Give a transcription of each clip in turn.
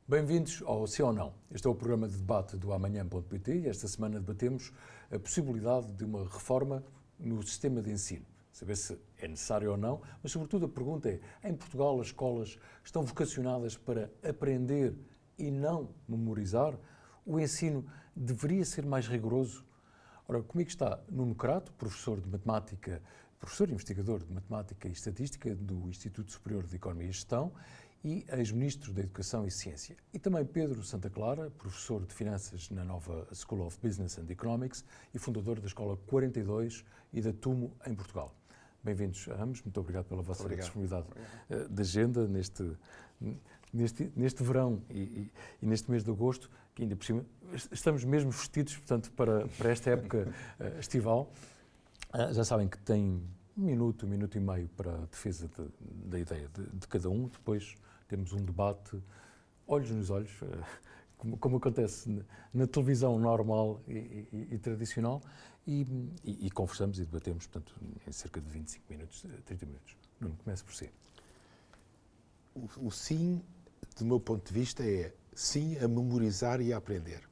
Bem-vindos ao Sim ou Não. Este é o programa de debate do amanhã.pt e esta semana debatemos a possibilidade de uma reforma no sistema de ensino. Saber se é necessário ou não, mas sobretudo a pergunta é, em Portugal as escolas estão vocacionadas para aprender e não memorizar? O ensino deveria ser mais rigoroso? Ora, comigo está Nuno Crato, professor de matemática, professor e investigador de matemática e estatística do Instituto Superior de Economia e Gestão, e ex-ministro da Educação e Ciência. E também Pedro Santa Clara, professor de Finanças na nova School of Business and Economics e fundador da Escola 42 e da TUMO em Portugal. Bem-vindos a ambos, muito obrigado pela vossa disponibilidade de agenda neste verão e neste mês de agosto, que ainda por cima estamos mesmo vestidos, portanto, para esta época estival. Já sabem que tem um minuto e meio para a defesa da ideia de cada um, depois temos um debate, olhos nos olhos, como acontece na televisão normal e tradicional, e conversamos e debatemos, portanto, em cerca de 25 minutos, 30 minutos. Nuno, comece por si. O sim, do meu ponto de vista, é sim a memorizar e a aprender,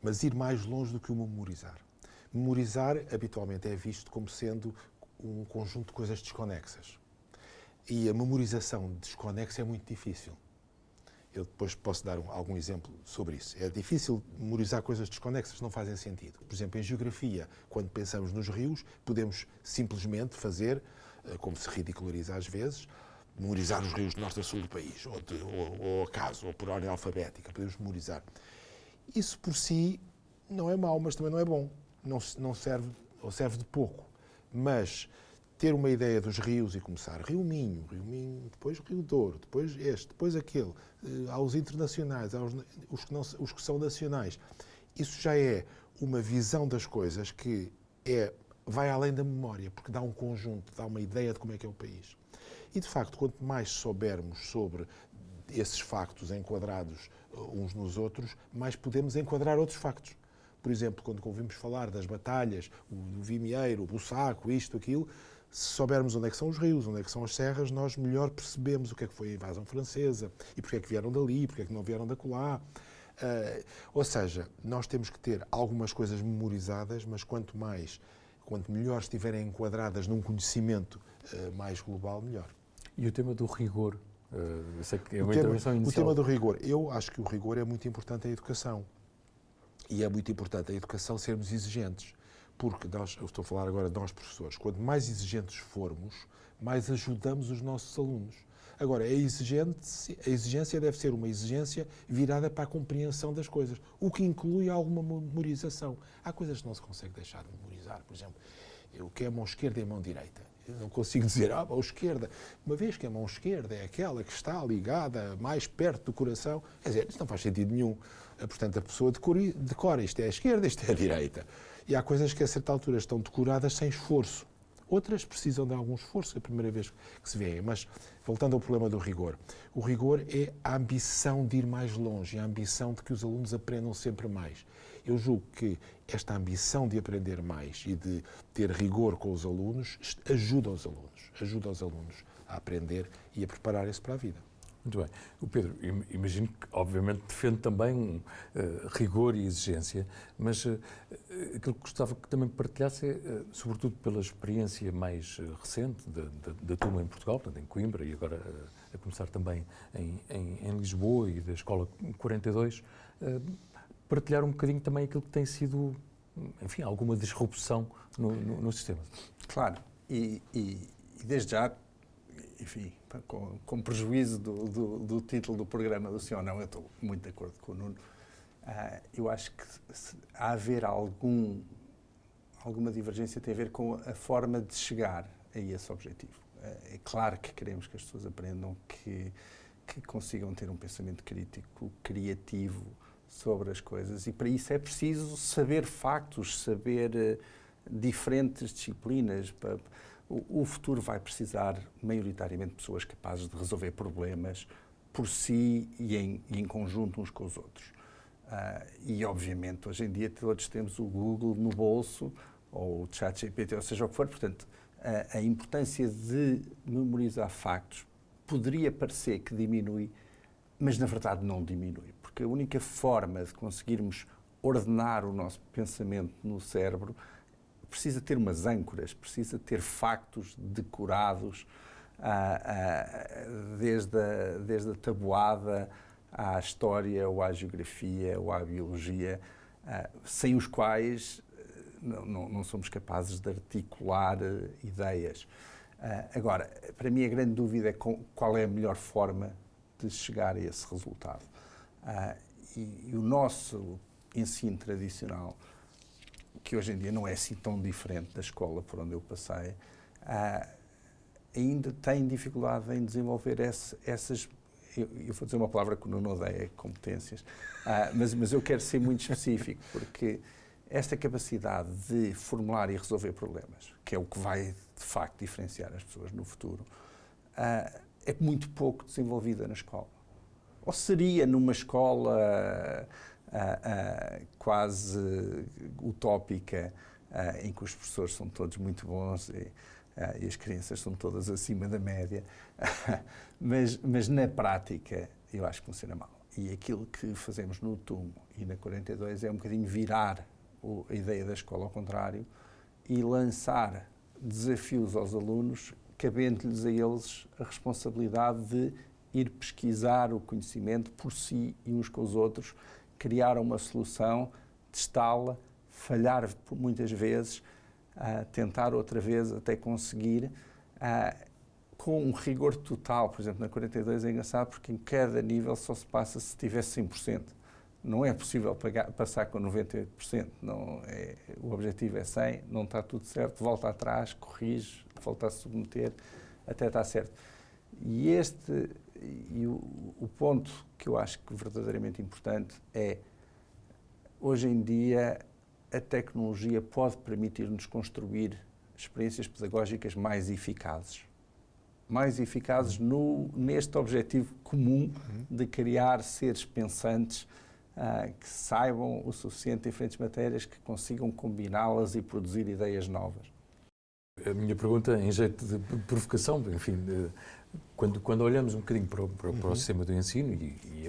mas ir mais longe do que o memorizar. Memorizar, habitualmente, é visto como sendo um conjunto de coisas desconexas. E a memorização desconexa é muito difícil. Eu depois posso dar algum exemplo sobre isso. É difícil memorizar coisas desconexas, não fazem sentido. Por exemplo, em geografia, quando pensamos nos rios, podemos simplesmente fazer, como se ridiculariza às vezes, memorizar os rios de norte a sul do país, ou acaso, ou por ordem alfabética, podemos memorizar. Isso por si não é mau, mas também não é bom. Não serve, ou serve de pouco. Mas ter uma ideia dos rios e começar Rio Minho, depois Rio Douro, depois este, depois aquele, aos internacionais, os que são nacionais, isso já é uma visão das coisas que vai além da memória, porque dá um conjunto, dá uma ideia de como é que é o país. E, de facto, quanto mais soubermos sobre esses factos enquadrados uns nos outros, mais podemos enquadrar outros factos. Por exemplo, quando ouvimos falar das batalhas, o Vimieiro, o Bussaco, isto, aquilo, se soubermos onde é que são os rios, onde é que são as serras, nós melhor percebemos o que é que foi a invasão francesa e porque é que vieram dali, porque é que não vieram da acolá. Ou seja, nós temos que ter algumas coisas memorizadas, mas quanto melhor estiverem enquadradas num conhecimento mais global, melhor. E o tema do rigor? Eu sei que é uma intervenção inicial. O tema do rigor. Eu acho que o rigor é muito importante à educação. E é muito importante a educação sermos exigentes, porque eu estou a falar agora de nós professores, quanto mais exigentes formos, mais ajudamos os nossos alunos. Agora, a exigência deve ser uma exigência virada para a compreensão das coisas, o que inclui alguma memorização. Há coisas que não se consegue deixar de memorizar, por exemplo, o que é a mão esquerda e a mão direita. Eu não consigo dizer, a mão esquerda, uma vez que a mão esquerda é aquela que está ligada mais perto do coração, quer dizer, isso não faz sentido nenhum. Portanto, a pessoa decora, isto é a esquerda, isto é a direita. E há coisas que a certa altura estão decoradas sem esforço. Outras precisam de algum esforço, é a primeira vez que se vê. Mas, voltando ao problema do rigor, o rigor é a ambição de ir mais longe, a ambição de que os alunos aprendam sempre mais. Eu julgo que esta ambição de aprender mais e de ter rigor com os alunos ajuda os alunos a aprender e a prepararem-se para a vida. Muito bem. O Pedro, imagino que, obviamente, defende também rigor e exigência, mas aquilo que gostava que também partilhasse é, sobretudo pela experiência mais recente da turma em Portugal, portanto, em Coimbra e agora a começar também em Lisboa e da Escola 42, partilhar um bocadinho também aquilo que tem sido, enfim, alguma disrupção no sistema. Claro, e desde já, enfim, com prejuízo do título do programa do Sim ou Não, eu estou muito de acordo com o Nuno. Eu acho que há haver alguma divergência tem a ver com a forma de chegar a esse objetivo. É claro que queremos que as pessoas aprendam, que consigam ter um pensamento crítico, criativo sobre as coisas, e para isso é preciso saber factos, saber diferentes disciplinas. O futuro vai precisar, maioritariamente, de pessoas capazes de resolver problemas por si e em conjunto uns com os outros. E, obviamente, hoje em dia todos temos o Google no bolso, ou o ChatGPT, ou seja o que for. Portanto, a importância de memorizar factos poderia parecer que diminui, mas na verdade não diminui, porque a única forma de conseguirmos ordenar o nosso pensamento no cérebro precisa ter umas âncoras, precisa ter factos decorados, desde a tabuada à história, ou à geografia, ou à biologia, sem os quais não somos capazes de articular ideias. Agora, para mim a grande dúvida é qual é a melhor forma de chegar a esse resultado. E o nosso ensino tradicional, que hoje em dia não é assim tão diferente da escola por onde eu passei, ainda tem dificuldade em desenvolver essas, eu vou dizer uma palavra que não odeia, competências, mas eu quero ser muito específico, porque esta capacidade de formular e resolver problemas, que é o que vai de facto diferenciar as pessoas no futuro, é muito pouco desenvolvida na escola. Ou seria numa escola quase utópica, em que os professores são todos muito bons e as crianças são todas acima da média, mas na prática eu acho que funciona mal. E aquilo que fazemos no TUM e na 42 é um bocadinho virar a ideia da escola ao contrário e lançar desafios aos alunos, cabendo-lhes a eles a responsabilidade de ir pesquisar o conhecimento por si e uns com os outros, criar uma solução, testá-la, falhar muitas vezes, tentar outra vez até conseguir, com um rigor total. Por exemplo, na 42 é engraçado porque em cada nível só se passa se tiver 100%. Não é possível passar com 98%. O objetivo é 100%, não está tudo certo, volta atrás, corrige, volta a submeter, até está certo. E o ponto que eu acho que verdadeiramente importante é, hoje em dia, a tecnologia pode permitir-nos construir experiências pedagógicas mais eficazes. Mais eficazes neste objetivo comum de criar seres pensantes que saibam o suficiente de diferentes matérias, que consigam combiná-las e produzir ideias novas. A minha pergunta, em jeito de provocação, enfim, quando olhamos um bocadinho para o sistema do ensino,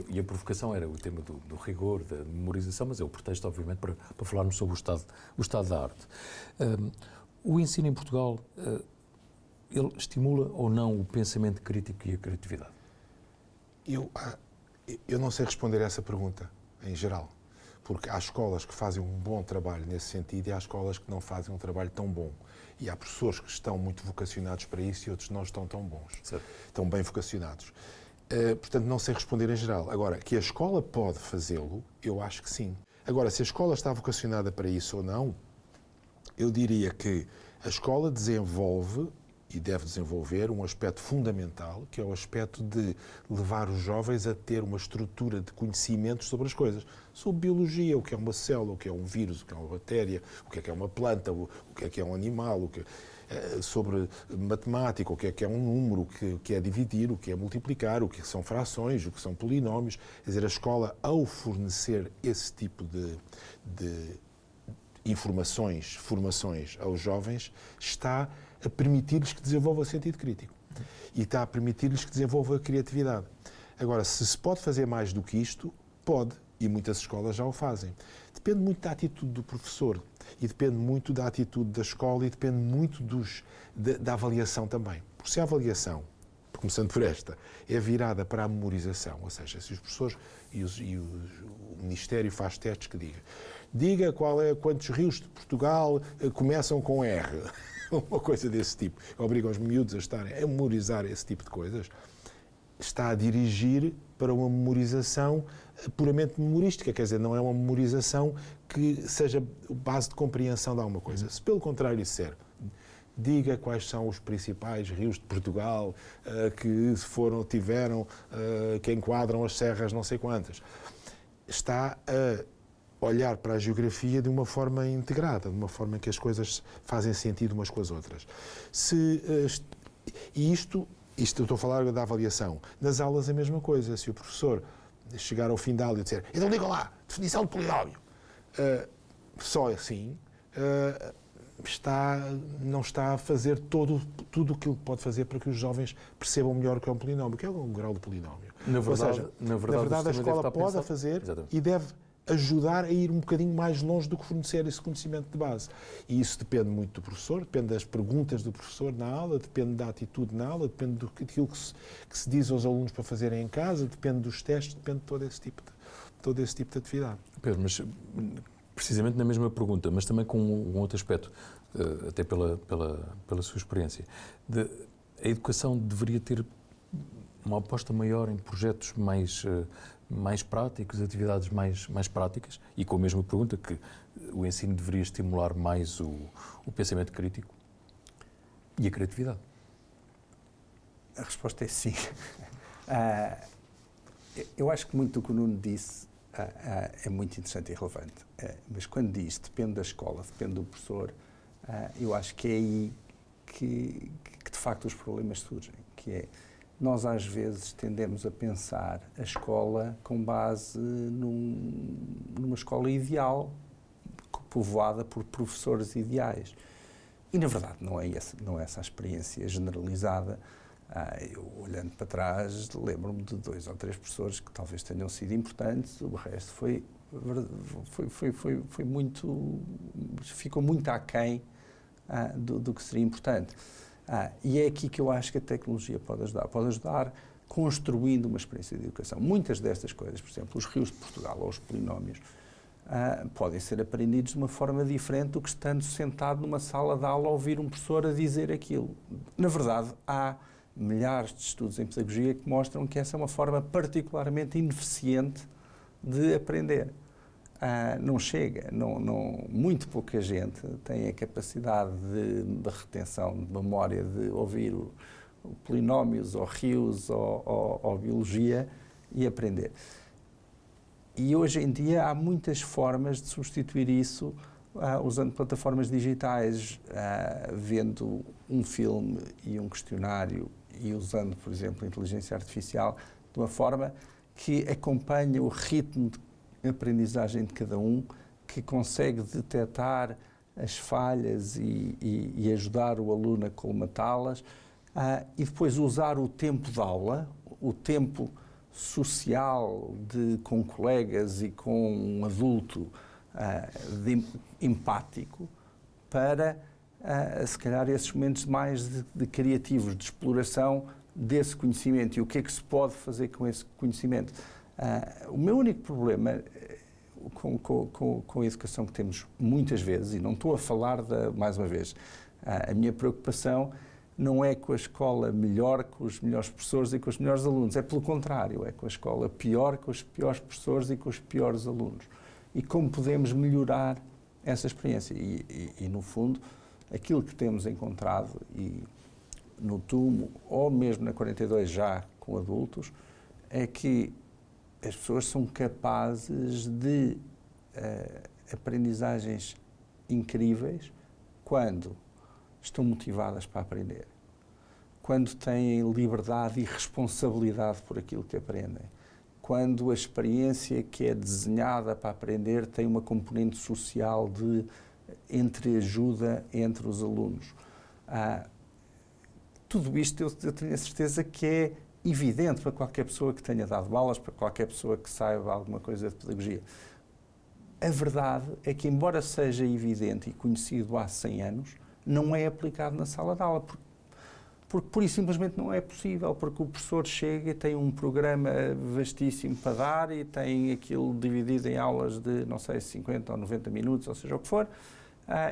e a provocação era o tema do rigor, da memorização, mas é o pretexto, obviamente, para falarmos sobre o estado da arte. O ensino em Portugal, ele estimula ou não o pensamento crítico e a criatividade? Eu não sei responder a essa pergunta, em geral, porque há escolas que fazem um bom trabalho nesse sentido e há escolas que não fazem um trabalho tão bom. E há professores que estão muito vocacionados para isso e outros não estão tão bons, estão bem vocacionados. Portanto, não sei responder em geral. Agora, que a escola pode fazê-lo, eu acho que sim. Agora, se a escola está vocacionada para isso ou não, eu diria que a escola desenvolve e deve desenvolver um aspecto fundamental, que é o aspecto de levar os jovens a ter uma estrutura de conhecimentos sobre as coisas. Sobre biologia, o que é uma célula, o que é um vírus, o que é uma bactéria, o que é uma planta, o que é um animal, sobre matemática, o que é um número, o que é dividir, o que é multiplicar, o que são frações, o que são polinómios. Quer dizer, a escola, ao fornecer esse tipo de informações, formações aos jovens, está a permitir-lhes que desenvolvam o sentido crítico e está a permitir-lhes que desenvolvam a criatividade. Agora, se pode fazer mais do que isto, pode, e muitas escolas já o fazem. Depende muito da atitude do professor e depende muito da atitude da escola e depende muito da avaliação também. Porque se a avaliação, começando por esta, é virada para a memorização, ou seja, se os professores e o Ministério faz testes que diga quantos rios de Portugal começam com R, uma coisa desse tipo, obriga os miúdos a estarem a memorizar esse tipo de coisas, está a dirigir para uma memorização puramente memorística, quer dizer, não é uma memorização que seja base de compreensão de alguma coisa. Se pelo contrário disser, diga quais são os principais rios de Portugal que enquadram as serras não sei quantas, está a olhar para a geografia de uma forma integrada, de uma forma em que as coisas fazem sentido umas com as outras. Isto eu estou a falar da avaliação. Nas aulas é a mesma coisa. Se o professor chegar ao fim da aula e dizer, então digam lá, definição de polinómio, só assim, não está a fazer tudo aquilo que pode fazer para que os jovens percebam melhor o que é um polinómio, que é um grau de polinómio. Na verdade, na verdade a escola pode fazer e deve ajudar a ir um bocadinho mais longe do que fornecer esse conhecimento de base. E isso depende muito do professor, depende das perguntas do professor na aula, depende da atitude na aula, depende daquilo que se diz aos alunos para fazerem em casa, depende dos testes, depende de todo esse tipo de atividade. Pedro, mas precisamente na mesma pergunta, mas também com um outro aspecto, até pela sua experiência, a educação deveria ter uma aposta maior em projetos mais práticos, atividades mais práticas, e com a mesma pergunta, que o ensino deveria estimular mais o pensamento crítico e a criatividade? A resposta é sim. Eu acho que muito do que o Nuno disse é muito interessante e relevante, mas quando diz depende da escola, depende do professor, eu acho que é aí que de facto os problemas surgem, que é, nós às vezes tendemos a pensar a escola com base numa escola ideal, povoada por professores ideais. E na verdade não é essa a experiência generalizada. Eu, olhando para trás, lembro-me de 2 ou 3 professores que talvez tenham sido importantes, o resto ficou muito aquém do que seria importante. E é aqui que eu acho que a tecnologia pode ajudar construindo uma experiência de educação. Muitas destas coisas, por exemplo, os rios de Portugal ou os polinómios, podem ser aprendidos de uma forma diferente do que estando sentado numa sala de aula a ouvir um professor a dizer aquilo. Na verdade, há milhares de estudos em pedagogia que mostram que essa é uma forma particularmente ineficiente de aprender. Não chega, muito pouca gente tem a capacidade de retenção, de memória, de ouvir polinómios ou rios ou biologia e aprender. E hoje em dia há muitas formas de substituir isso usando plataformas digitais, vendo um filme e um questionário e usando, por exemplo, a inteligência artificial de uma forma que acompanha o ritmo de aprendizagem de cada um, que consegue detectar as falhas e ajudar o aluno a colmatá-las, e depois usar o tempo de aula, o tempo social com colegas e com um adulto empático para, se calhar, esses momentos mais de criativos, de exploração desse conhecimento e o que é que se pode fazer com esse conhecimento. O meu único problema com a educação que temos muitas vezes, e não estou a falar mais uma vez, a minha preocupação não é com a escola melhor, com os melhores professores e com os melhores alunos, é pelo contrário, é com a escola pior, com os piores professores e com os piores alunos. E como podemos melhorar essa experiência. E no fundo, aquilo que temos encontrado no TUMO, ou mesmo na 42 já com adultos, é que as pessoas são capazes de aprendizagens incríveis quando estão motivadas para aprender, quando têm liberdade e responsabilidade por aquilo que aprendem, quando a experiência que é desenhada para aprender tem uma componente social de entreajuda entre os alunos. Tudo isto eu tenho a certeza que é evidente para qualquer pessoa que tenha dado aulas, para qualquer pessoa que saiba alguma coisa de pedagogia. A verdade é que, embora seja evidente e conhecido há 100 anos, não é aplicado na sala de aula, porque pura e simplesmente não é possível, porque o professor chega e tem um programa vastíssimo para dar e tem aquilo dividido em aulas de, não sei, 50 ou 90 minutos, ou seja o que for,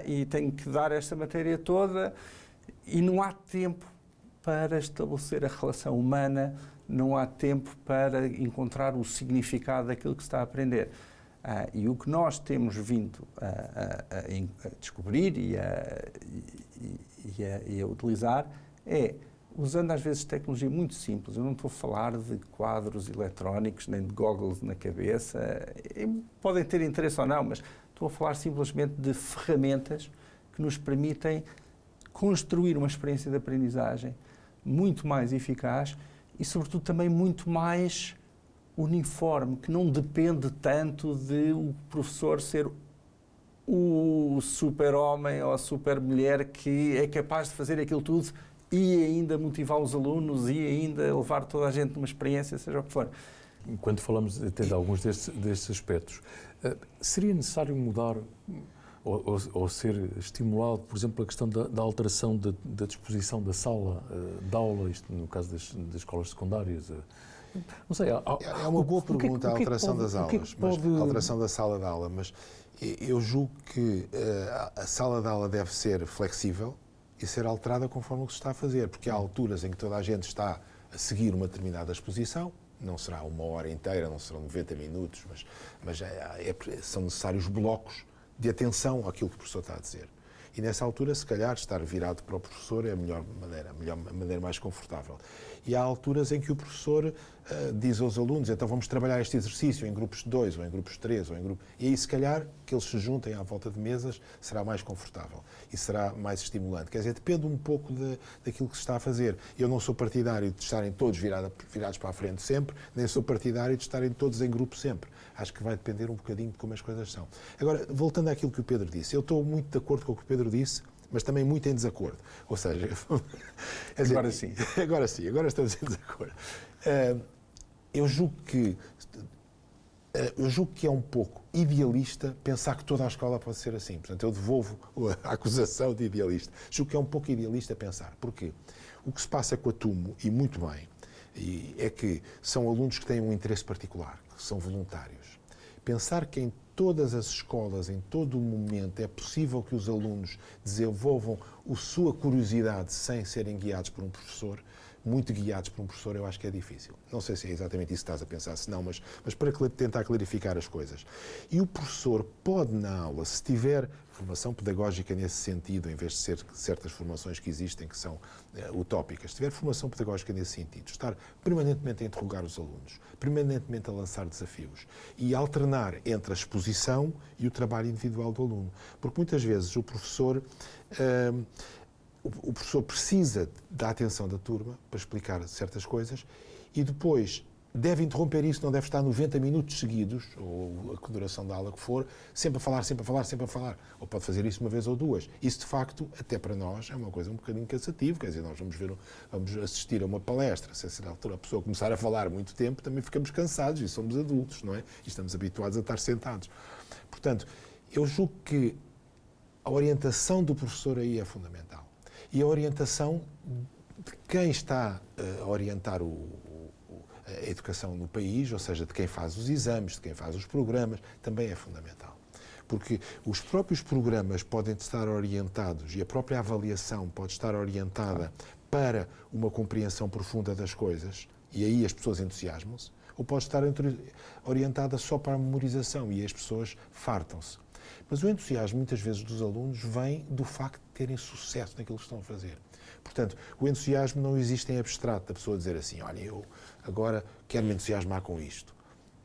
e tem que dar esta matéria toda e não há tempo para estabelecer a relação humana, não há tempo para encontrar o significado daquilo que se está a aprender. E o que nós temos vindo a descobrir e a utilizar é, usando às vezes tecnologia muito simples, eu não estou a falar de quadros eletrónicos, nem de goggles na cabeça, podem ter interesse ou não, mas estou a falar simplesmente de ferramentas que nos permitem construir uma experiência de aprendizagem muito mais eficaz e, sobretudo, também muito mais uniforme, que não depende tanto de o professor ser o super-homem ou a super-mulher que é capaz de fazer aquilo tudo e ainda motivar os alunos e ainda levar toda a gente numa experiência, seja o que for. Quando falamos até de alguns destes aspectos, seria necessário mudar ou ser estimulado, por exemplo, a questão da alteração da disposição da sala de aula, isto no caso das escolas secundárias? Não sei. É uma boa pergunta a alteração das aulas, a alteração da sala de aula, mas eu julgo que a sala de aula deve ser flexível e ser alterada conforme o que se está a fazer, porque há alturas em que toda a gente está a seguir uma determinada exposição, não será uma hora inteira, não serão 90 minutos, mas são necessários blocos de atenção àquilo que o professor está a dizer. E nessa altura, se calhar, estar virado para o professor é a maneira mais confortável. E há alturas em que o professor diz aos alunos, então vamos trabalhar este exercício em grupos de 2, ou em grupos de 3, e aí, se calhar, que eles se juntem à volta de mesas, será mais confortável e será mais estimulante. Quer dizer, depende um pouco daquilo que se está a fazer. Eu não sou partidário de estarem todos virados para a frente sempre, nem sou partidário de estarem todos em grupo sempre. Acho que vai depender um bocadinho de como as coisas são. Agora, voltando àquilo que o Pedro disse, eu estou muito de acordo com o que o Pedro disse, mas também muito em desacordo. Ou seja, agora sim. Agora estamos em desacordo. Eu julgo que é um pouco idealista pensar que toda a escola pode ser assim. Portanto, eu devolvo a acusação de idealista. Julgo que é um pouco idealista pensar. Porquê? O que se passa com a TUMO, e muito bem, é que são alunos que têm um interesse particular, que são voluntários. Pensar que em todas as escolas, em todo o momento, é possível que os alunos desenvolvam a sua curiosidade sem serem guiados por um professor, muito guiados por um professor, eu acho que é difícil. Não sei se é exatamente isso que estás a pensar, se não, mas para tentar clarificar as coisas. E o professor pode, na aula, se tiver formação pedagógica nesse sentido, em vez de ser certas formações que existem, que são utópicas, se tiver formação pedagógica nesse sentido, estar permanentemente a interrogar os alunos, permanentemente a lançar desafios e alternar entre a exposição e o trabalho individual do aluno. Porque muitas vezes o professor precisa da atenção da turma para explicar certas coisas e depois deve interromper isso, não deve estar 90 minutos seguidos, ou a duração da aula que for, sempre a falar, sempre a falar, sempre a falar. Ou pode fazer isso uma vez ou duas. Isso, de facto, até para nós, é uma coisa um bocadinho cansativa. Quer dizer, nós vamos assistir a uma palestra, se a certa altura a pessoa começar a falar muito tempo, também ficamos cansados e somos adultos, não é? E estamos habituados a estar sentados. Portanto, eu julgo que a orientação do professor aí é fundamental. E a orientação de quem está a orientar a educação no país, ou seja, de quem faz os exames, de quem faz os programas, também é fundamental. Porque os próprios programas podem estar orientados e a própria avaliação pode estar orientada para uma compreensão profunda das coisas, e aí as pessoas entusiasmam-se, ou pode estar orientada só para a memorização e as pessoas fartam-se. Mas o entusiasmo, muitas vezes, dos alunos vem do facto de terem sucesso naquilo que estão a fazer. Portanto, o entusiasmo não existe em abstrato, da pessoa dizer assim, olha, eu agora quero me entusiasmar com isto.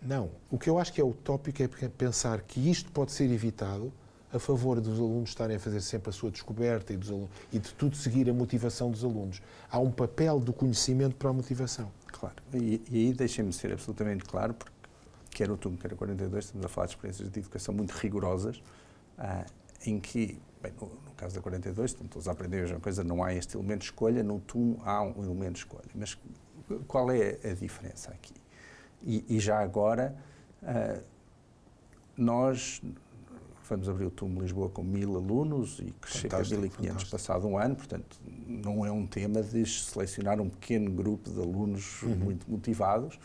Não. O que eu acho que é utópico é pensar que isto pode ser evitado a favor dos alunos estarem a fazer sempre a sua descoberta e de tudo seguir a motivação dos alunos. Há um papel do conhecimento para a motivação. Claro. E aí deixem-me ser absolutamente claro, porque quer o TUM, quer o 42, estamos a falar de experiências de educação muito rigorosas, em que, bem, no caso da 42, estão todos a aprender a mesma coisa, não há este elemento de escolha, no TUM há um elemento de escolha. Mas qual é a diferença aqui? E já agora, nós vamos abrir o TUM Lisboa com 1000 alunos e crescer a 1500 passado um ano, portanto, não é um tema de selecionar um pequeno grupo de alunos muito motivados.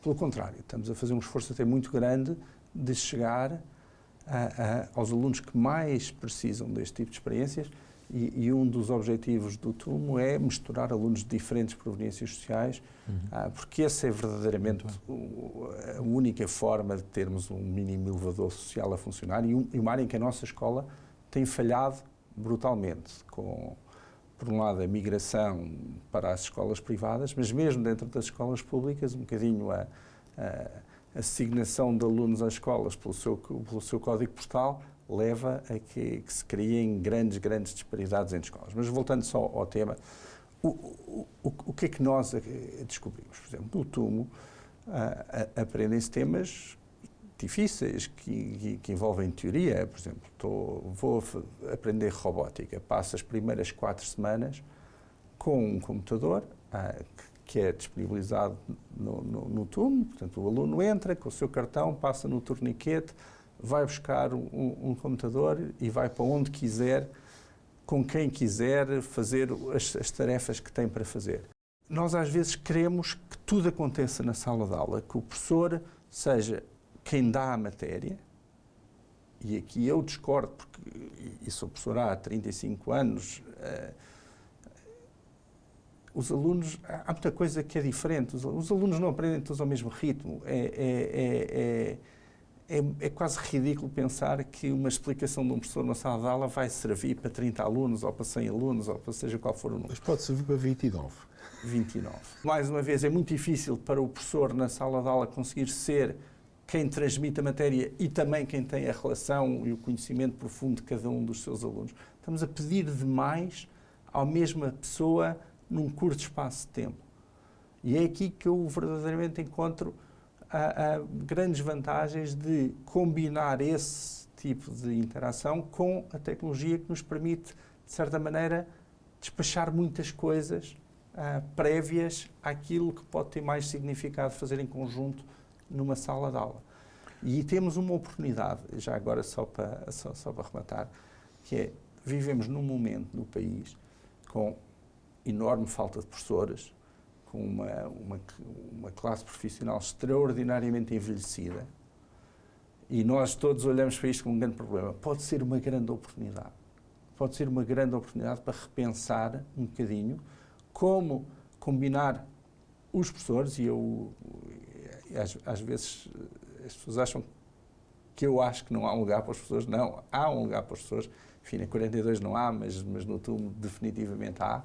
Pelo contrário, estamos a fazer um esforço até muito grande de chegar aos alunos que mais precisam deste tipo de experiências e um dos objetivos do TUM é misturar alunos de diferentes proveniências sociais, porque essa é verdadeiramente a única forma de termos um mínimo elevador social a funcionar e uma área em que a nossa escola tem falhado brutalmente, com, por um lado, a migração para as escolas privadas, mas mesmo dentro das escolas públicas, um bocadinho a assignação de alunos às escolas pelo seu código postal leva a que se criem grandes disparidades entre escolas. Mas voltando só ao tema, o que é que nós descobrimos? Por exemplo, no TUMO aprendem-se temas difíceis que envolvem teoria. Por exemplo, vou aprender robótica. Passo as primeiras 4 semanas com um computador que é disponibilizado no turno. Portanto, o aluno entra com o seu cartão, passa no torniquete, vai buscar um computador e vai para onde quiser, com quem quiser, fazer as tarefas que tem para fazer. Nós, às vezes, queremos que tudo aconteça na sala de aula, que o professor seja quem dá a matéria, e aqui eu discordo, porque sou professor há 35 anos, os alunos, há muita coisa que é diferente, os alunos não aprendem todos ao mesmo ritmo, é quase ridículo pensar que uma explicação de um professor na sala de aula vai servir para 30 alunos, ou para 100 alunos, ou para seja qual for o número. Mas pode servir para 29. 29. Mais uma vez, é muito difícil para o professor na sala de aula conseguir ser quem transmite a matéria e também quem tem a relação e o conhecimento profundo de cada um dos seus alunos. Estamos a pedir demais à mesma pessoa num curto espaço de tempo. E é aqui que eu verdadeiramente encontro grandes vantagens de combinar esse tipo de interação com a tecnologia que nos permite, de certa maneira, despachar muitas coisas prévias àquilo que pode ter mais significado fazer em conjunto numa sala de aula. E temos uma oportunidade, já agora só para rematar, que é, vivemos num momento no país com enorme falta de professores, com uma classe profissional extraordinariamente envelhecida, e nós todos olhamos para isto como um grande problema. Pode ser uma grande oportunidade. Pode ser uma grande oportunidade para repensar um bocadinho como combinar os professores, e eu, às vezes, as pessoas acham que eu acho que não há um lugar para os professores. Não, há um lugar para os professores. Enfim, na 42 não há, mas no TUM definitivamente há.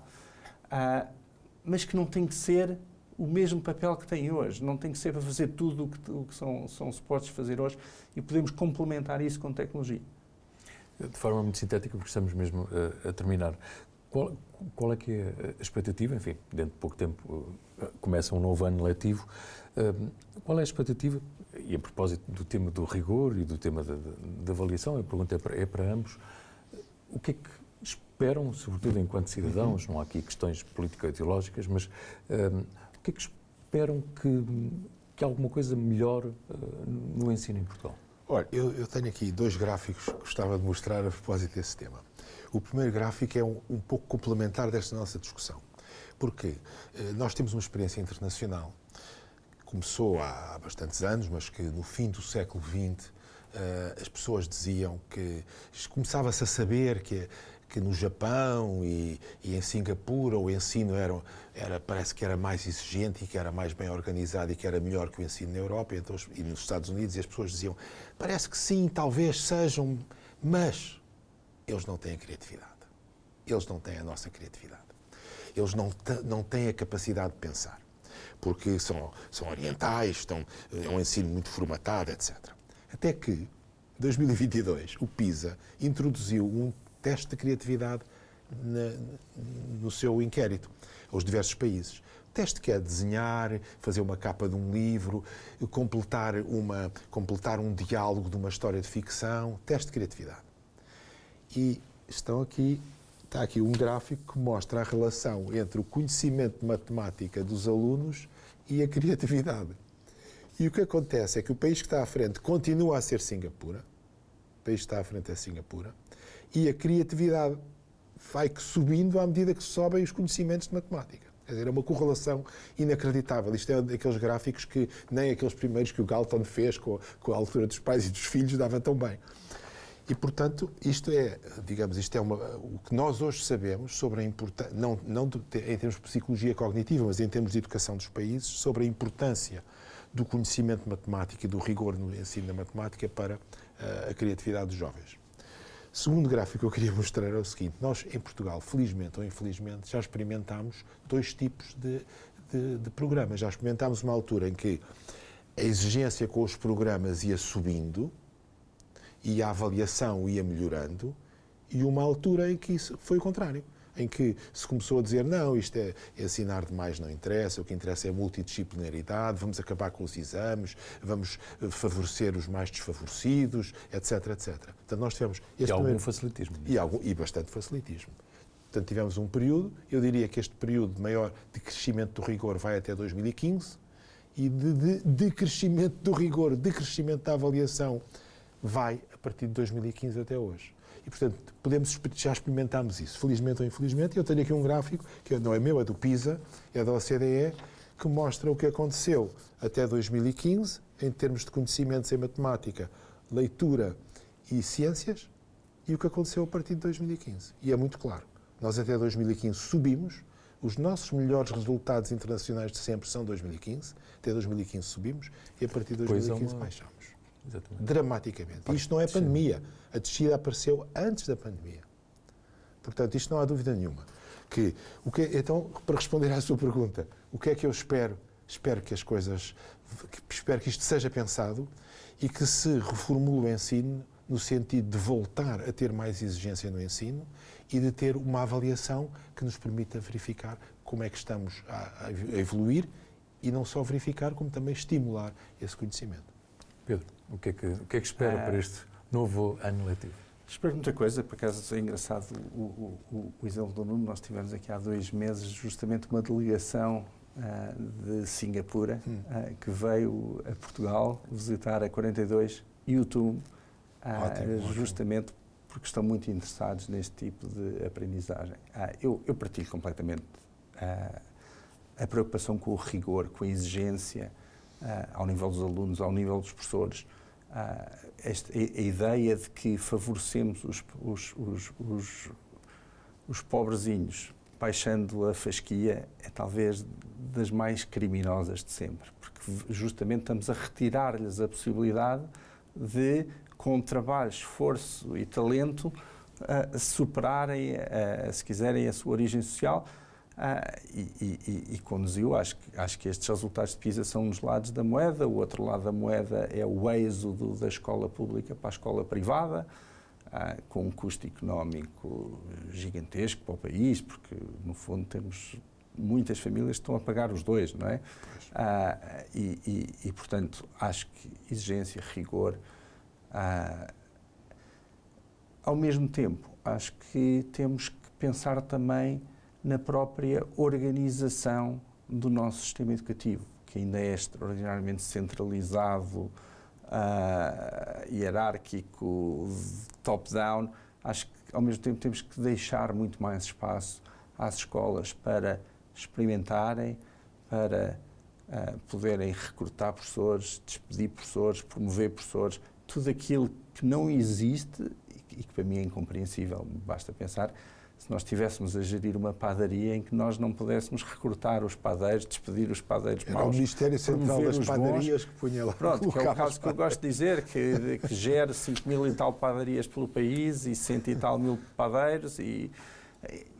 Mas que não tem que ser o mesmo papel que tem hoje. Não tem que ser para fazer tudo o que são supostos fazer hoje, e podemos complementar isso com tecnologia. De forma muito sintética, porque estamos mesmo a terminar. Qual é que é a expectativa? Enfim, dentro de pouco tempo começa um novo ano letivo. Qual é a expectativa? E a propósito do tema do rigor e do tema da avaliação, a pergunta é para ambos. O que é que esperam, sobretudo enquanto cidadãos, não há aqui questões político-ideológicas, mas o que é que esperam que alguma coisa melhore no ensino em Portugal? Olha, eu tenho aqui 2 gráficos que gostava de mostrar a propósito desse tema. O primeiro gráfico é um pouco complementar desta nossa discussão, porque nós temos uma experiência internacional, começou há bastantes anos, mas que no fim do século XX as pessoas diziam que começava-se a saber que no Japão e em Singapura o ensino parece que era mais exigente e que era mais bem organizado e que era melhor que o ensino na Europa e nos Estados Unidos, e as pessoas diziam, parece que sim, talvez sejam, mas eles não têm a criatividade. Eles não têm a nossa criatividade. Eles não têm a capacidade de pensar, porque são orientais, é um ensino muito formatado, etc. Até que, em 2022, o PISA introduziu um teste de criatividade no seu inquérito aos diversos países. O teste que é desenhar, fazer uma capa de um livro, completar um diálogo de uma história de ficção, teste de criatividade. E está aqui um gráfico que mostra a relação entre o conhecimento de matemática dos alunos e a criatividade. E o que acontece é que o país que está à frente continua a ser Singapura, o país que está à frente é Singapura, e a criatividade vai subindo à medida que sobem os conhecimentos de matemática. Quer dizer, é uma correlação inacreditável. Isto é daqueles gráficos que nem aqueles primeiros que o Galton fez com a altura dos pais e dos filhos dava tão bem. E, portanto, isto é o que nós hoje sabemos sobre a importância, não em termos de psicologia cognitiva, mas em termos de educação dos países, sobre a importância do conhecimento de matemática e do rigor no ensino da matemática para a criatividade dos jovens. O segundo gráfico que eu queria mostrar é o seguinte: nós, em Portugal, felizmente ou infelizmente, já experimentámos 2 tipos de programas. Já experimentámos uma altura em que a exigência com os programas ia subindo e a avaliação ia melhorando, e uma altura em que isso foi o contrário. em que se começou a dizer não, isto é ensinar demais não interessa, o que interessa é a multidisciplinaridade, vamos acabar com os exames, vamos favorecer os mais desfavorecidos, etc, etc. Portanto, nós tivemos E algum facilitismo. e bastante facilitismo. Portanto, tivemos um período, eu diria que este período maior de crescimento do rigor vai até 2015 e de crescimento do rigor, de crescimento da avaliação, vai a partir de 2015 até hoje. E, portanto, já experimentámos isso, felizmente ou infelizmente. Eu tenho aqui um gráfico, que não é meu, é do PISA, é da OCDE, que mostra o que aconteceu até 2015, em termos de conhecimentos em matemática, leitura e ciências, e o que aconteceu a partir de 2015. E é muito claro. Nós até 2015 subimos, os nossos melhores resultados internacionais de sempre são 2015, até 2015 subimos, e a partir de 2015 baixamos. Exatamente. Dramaticamente. E isto não é pandemia. A descida apareceu antes da pandemia. Portanto, isto não há dúvida nenhuma. Então, para responder à sua pergunta, o que é que eu espero? Espero que isto seja pensado e que se reformule o ensino no sentido de voltar a ter mais exigência no ensino e de ter uma avaliação que nos permita verificar como é que estamos a evoluir e não só verificar, como também estimular esse conhecimento. Pedro, o que é que espera para este novo ano letivo? Espero muita coisa, por acaso é engraçado o exemplo do Nuno. Nós tivemos aqui há 2 meses justamente uma delegação de Singapura que veio a Portugal visitar a 42 e o TUM, justamente porque estão muito interessados neste tipo de aprendizagem. Eu partilho completamente a preocupação com o rigor, com a exigência ao nível dos alunos, ao nível dos professores. A ideia de que favorecemos os pobrezinhos baixando a fasquia é talvez das mais criminosas de sempre, porque justamente estamos a retirar-lhes a possibilidade de, com trabalho, esforço e talento, superarem, se quiserem, a sua origem social. E conduziu, acho que estes resultados de PISA são uns lados da moeda. O outro lado da moeda é o êxodo da escola pública para a escola privada, com um custo económico gigantesco para o país, porque no fundo temos muitas famílias que estão a pagar os dois, não é? Portanto, acho que exigência, rigor. Ao mesmo tempo, acho que temos que pensar também na própria organização do nosso sistema educativo, que ainda é extraordinariamente centralizado, hierárquico, top-down. Acho que, ao mesmo tempo, temos que deixar muito mais espaço às escolas para experimentarem, para poderem recrutar professores, despedir professores, promover professores, tudo aquilo que não existe e que para mim é incompreensível. Basta pensar se nós estivéssemos a gerir uma padaria em que nós não pudéssemos recrutar os padeiros, despedir os padeiros maus. Era o Ministério Central das Padarias que punha lá. Pronto, que é o caso que eu gosto de dizer, que gera 5.000 e tal padarias pelo país e 100 e tal mil padeiros. E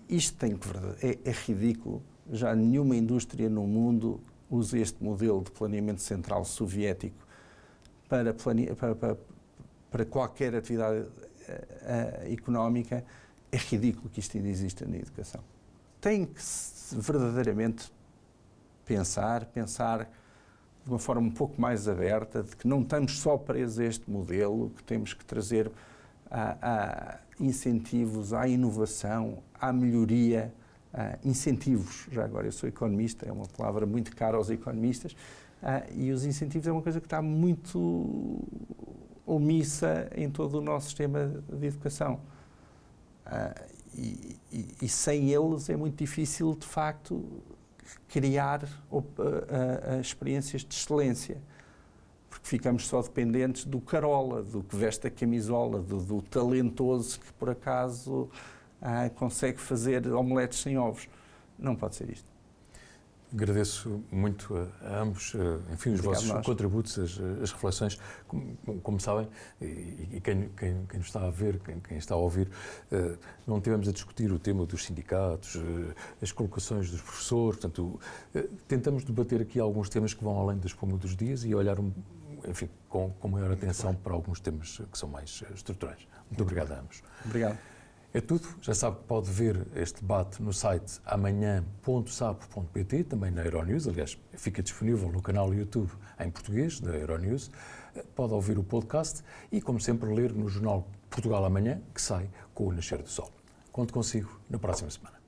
isto tem que é ridículo. Já nenhuma indústria no mundo usa este modelo de planeamento central soviético para qualquer atividade económica. É ridículo que isto ainda exista na educação. Tem que verdadeiramente pensar de uma forma um pouco mais aberta, de que não estamos só presos a este modelo, que temos que trazer incentivos à inovação, à melhoria, incentivos. Já agora, eu sou economista, é uma palavra muito cara aos economistas, e os incentivos é uma coisa que está muito omissa em todo o nosso sistema de educação. E sem eles é muito difícil, de facto, criar experiências de excelência, porque ficamos só dependentes do carola, do que veste a camisola, do talentoso que, por acaso, consegue fazer omeletes sem ovos. Não pode ser isto. Agradeço muito a ambos, enfim, os vossos contributos, as reflexões. Como sabem, e quem nos está a ver, quem está a ouvir, não tivemos a discutir o tema dos sindicatos, as colocações dos professores, portanto, tentamos debater aqui alguns temas que vão além da espuma dos dias e olhar, enfim, com maior atenção para alguns temas que são mais estruturais. Muito obrigado a ambos. Obrigado. É tudo. Já sabe que pode ver este debate no site amanhã.sapo.pt, também na Euronews. Aliás, fica disponível no canal YouTube em português da Euronews. Pode ouvir o podcast e, como sempre, ler no jornal Portugal Amanhã, que sai com o nascer do sol. Conto consigo na próxima semana.